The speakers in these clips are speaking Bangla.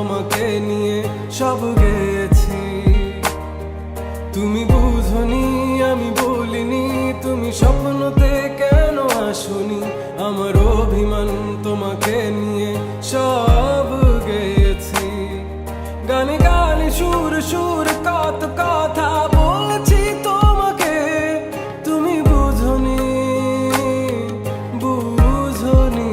তোমাকে নিয়ে সব গেয়েছি। তুমি বুঝনি আমি বলিনি, তুমি স্বপ্নতে কেন আসনি, আমার অভিমান তোমাকে নিয়ে সব গেয়েছি। গানে গানে সুর সুর কত কথা বলছি তোমাকে, তুমি বুঝনি বুঝনি।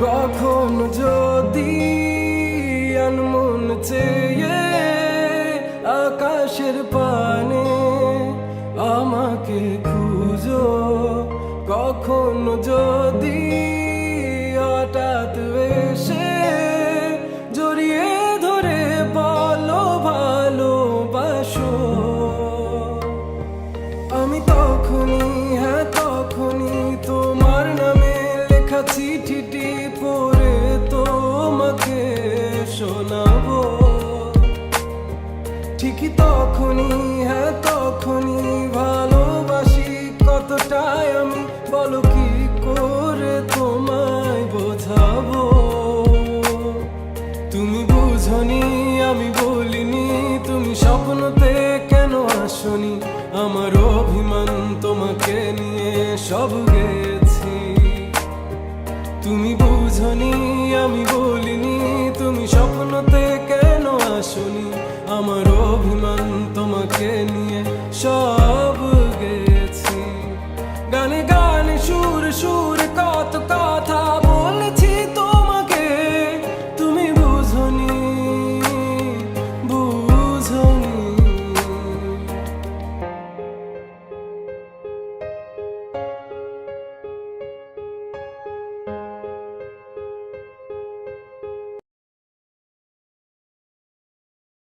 কখন যদি আনমন চেয়ে আকাশের পানে আমাকে খুঁজো, কখন যদি হঠাৎ এসে জড়িয়ে ধরে বলো ভালোবাসো, আমি তখনই হ্যাঁ তখনই তোমার নামে লেখা চিঠিটি পড়ে তোমাকে শোনাবো। ঠিকই তখনই হ্যাঁ তখনই ভালোবাসি কতটাই আমি, বলো কি করে তোমায় বোঝাবো। তুমি বুঝনি আমি বলিনি, তুমি স্বপ্নতে কেন আসনি, আমার অভিমান তোমাকে নিয়ে সব গেছি। তুমি বুঝনি আমি বলিনি, তুমি স্বপ্নতে কেন আসনি, আমার অভিমান তোমাকে নিয়ে সব